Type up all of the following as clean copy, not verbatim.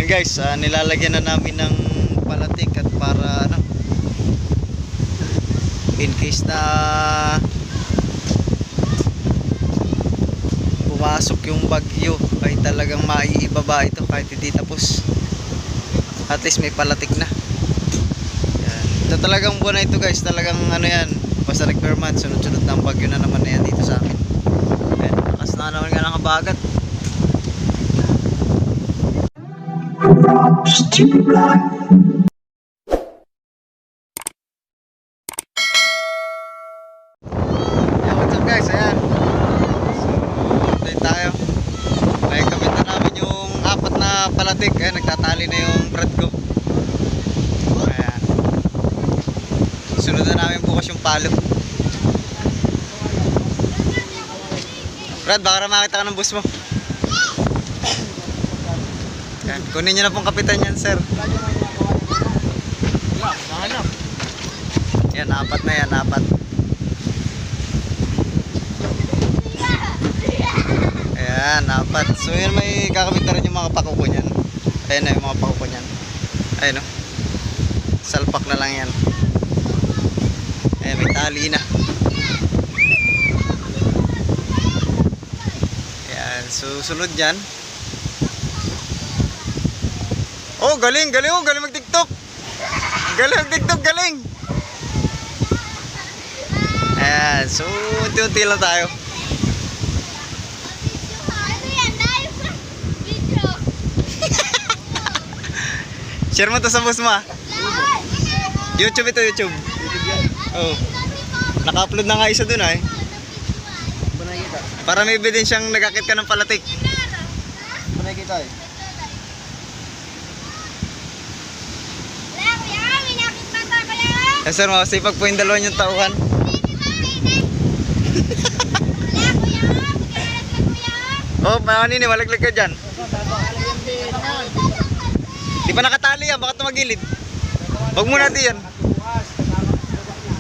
guys, nilalagyan na namin ng palatik at para ano, in case na pumasok yung bagyo ay talagang maiibaba ito kahit hindi tapos, at least may palatik na. Yan. Ito talagang buwan na ito guys, talagang ano yan, basta nag-perman, sunod-sunod ng bagyo na naman na yan dito sa amin. Ayan, lakas na naman nga ng habagat. Yeah, what's up guys, ayan. So, update tayo. May kamit na namin yung 4 na palatik. Ayan, nagtatali na yung brad ko. Ayan. Sunod na namin bukas yung palo. Brad, baka makita ka ng bus mo. Ayan, kunin nyo na pong kapitan yan, sir. Yan, 4 na yan, 4. Ayan, 4. So yan, may kakamit na rin yung mga pakuko nyan. Ayan na yung mga pakuko nyan. Ayan o. Salpak na lang yan. Ayan, may tali na. Ayan, so sunod yan. Oh, galing, galing, oh, galing mag-tiktok. Galing mag-tiktok, galing. Ayan, so unti-unti lang tayo. Share mo to sa boss mo ah. YouTube ito, YouTube. Oh. Naka-upload na nga isa dun ah eh. Para may ebidensyang nagakit ka ng palatik. Bunay kita eh. Eh sir, masipag po yung 2 yung tauhan. Oh, manini, malaglag ka dyan. Di pa nakatali yan, baka tumagilid. Huwag muna di yan.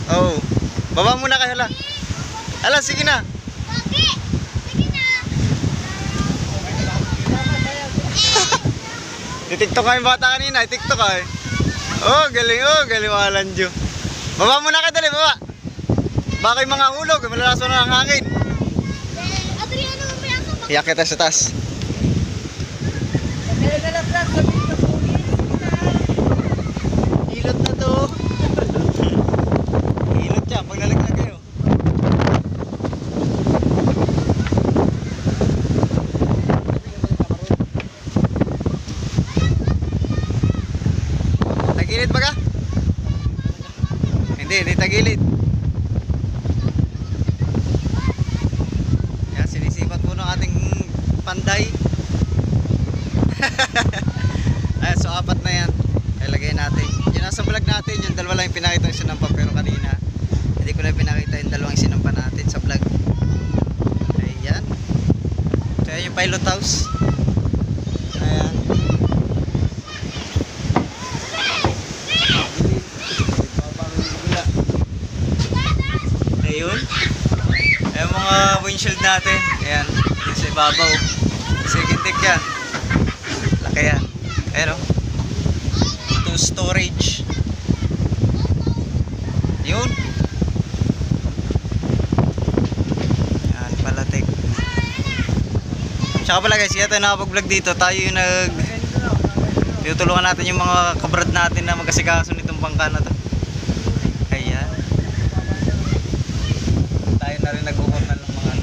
Oh, baba muna kayo hala. Hala, sige na. Itiktok ka yung bata kanina, itiktok ka eh. Oh, galing walang Diyo. Baba muna kayo, dali, baba. Baka yung mga hulog, malalaso na ng hangin. Iyak kita sa taas. Hilot na to. Hilot siya, pag nalaglag kayo. Tagilid ba ka? Hindi tagilid. Yan, sinisipat po ng ating panday. Ayan, so 4 na yan. Ilagay natin. Yung nasa vlog natin, yung 2 lang yung pinakita yung sinampa. Pero kanina, hindi ko na pinakita yung 2 yung sinampa natin sa vlog. Ayan. So ayan yung pilot house. Ayan. Ayun. Ayan mga windshield natin. Ayan. Yung sa ibabaw. Second deck yan. Laki yan. Ayan o. Ito storage. Yun. Ayan, palatik. Tsaka pala guys, kaya tayo nakapag-vlog dito. Tayo yung tutulungan natin yung mga kabrad natin na magkasikaso nitong bangka na to. Ayan. Tayo na rin nag-uukot ng mga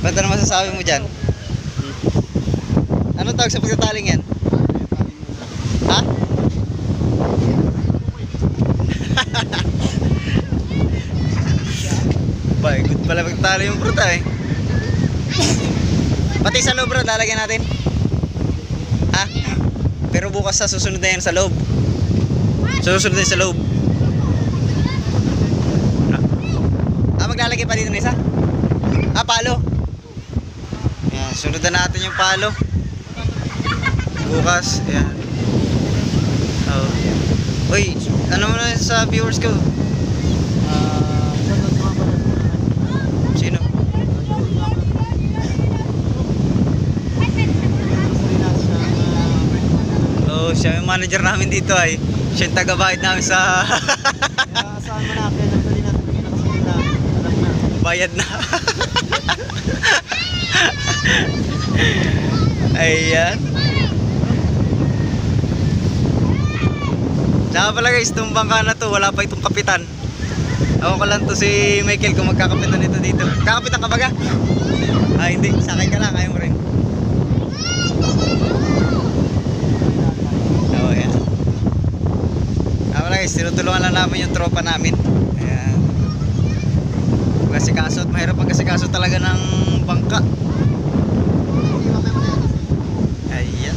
Ba't ano masasabi mo dyan? Anong tawag sa pagtataling yan? Ha? Bay, good pala pagtatali yung pruta eh. Pati sa loob bro, lalagyan natin. Ha? Pero bukas sa susunod na yan sa loob. Susunod na sa loob. Maglalagay pa dito na isa? Palo. Ayan, sunod na natin yung palo. Bukas, ayan. Oh. Uy, ano mo na sa viewers ko? Sino? So siya yung manager namin dito ay siya yung taga-bayad namin sa Kaya saan mo na, kaya nagdali natin bigyan na kasi na. Alam na. bayad na. Ayan. Tsaka pala guys, itong bangka na to, wala pa itong kapitan. Ako ko lang to si Michael kung magkakapitan ito dito. Kakapitan ka baga? Ah, hindi. Sakay ka lang, ayaw mo rin. Oo, yan. Pala guys, tinutulungan lang namin yung tropa namin. Ayan. Pagkasikaso at mahirap pagkasikaso talaga ng bangka. Ayan.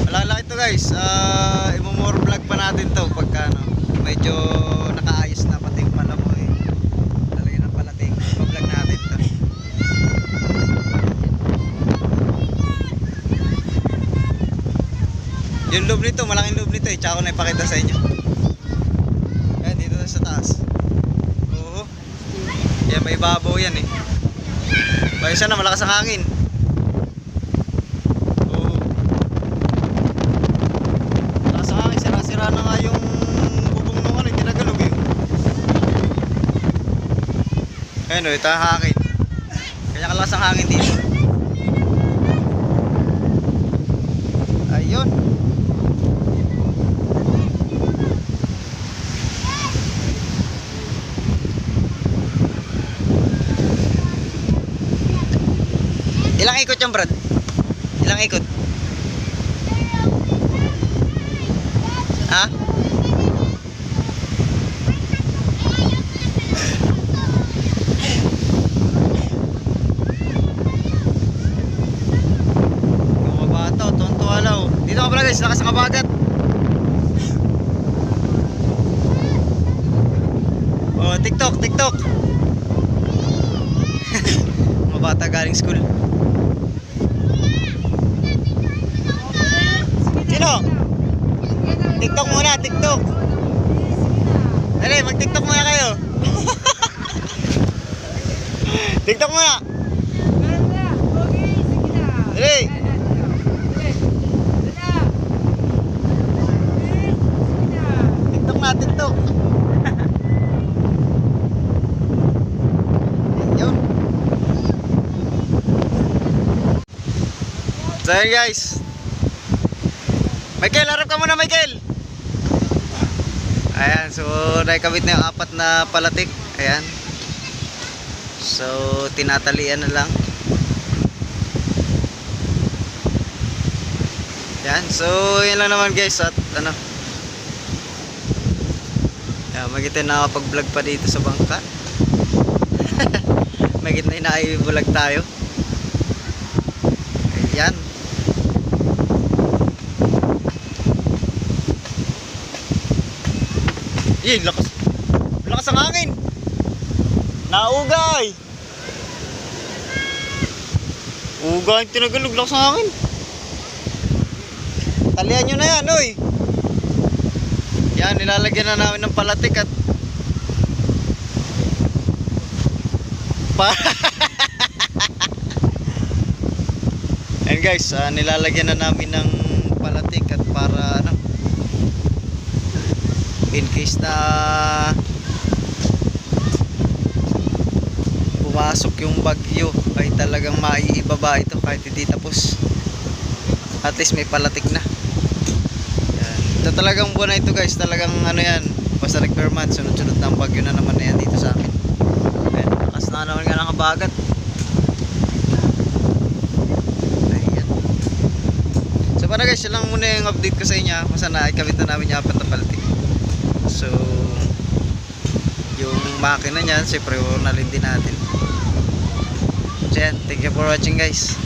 Malaki ito guys. Imomore vlog pa natin to pagka ano, medyo nakaayos na pati yung palamoy. Lalagyan ng palating. Ipa-vlog natin to. Yung loob nito, malaking loob nito eh. Tsaka ko na ipakita sa inyo. Ayan, dito na sa taas. Oo. Yan, may babaw yan eh. Bayo siya na, malakas ang hangin. Oo. Malakas ang hangin, sira-sira na nga yung bubong nung ano, tinagalog eh. Ayan o, ito ang hangin. Kanya kalakas ang hangin dito. Ayun. Ilang ikot yung Brad? Ilang ikot? Ha? Yung mga bata, tuwan-tuwa lang. Dito ka pala guys, lakas ang kabagat. Oh, TikTok, TikTok. Mga bata galing school. Sino? TikTok muna, TikTok. Dali, mag-TikTok muna kayo. TikTok muna. Dali. TikTok na, TikTok. Yun. So yun guys. Michael, harap ka muna Michael. Ayan, so naikabit na yung 4 na palatik. Ayan. So tinatalian na lang. Ayan, so yun lang naman guys. At ano, magitin na nakapag-vlog pa dito sa bangka. Magit na inai-vlog tayo. Ayan. Eh, lakas. Lakas ang hangin. Naugay. Ugay, tinagalog, lakas ang hangin. Talian nyo na yan, oy. Yan, nilalagyan na namin ng palatik at and guys, nilalagyan na namin ng palatik at para ano, in case na pumasok yung bagyo ay talagang maiibaba ito kahit hindi tapos, at least may palatik na. Yan. Ito talagang buwan na ito guys, talagang ano yan, basta nag-permit, sunod-sunod na ang bagyo na naman na yan dito sa amin. Ayan, lakas na naman nga ng kabagat. Ayan. So para guys, yun lang muna yung update ko sa inyo, basta naikabit na namin yung 4 na palatik. So yung makina niyan, siyempre ornalin din natin. So yan, thank you for watching guys.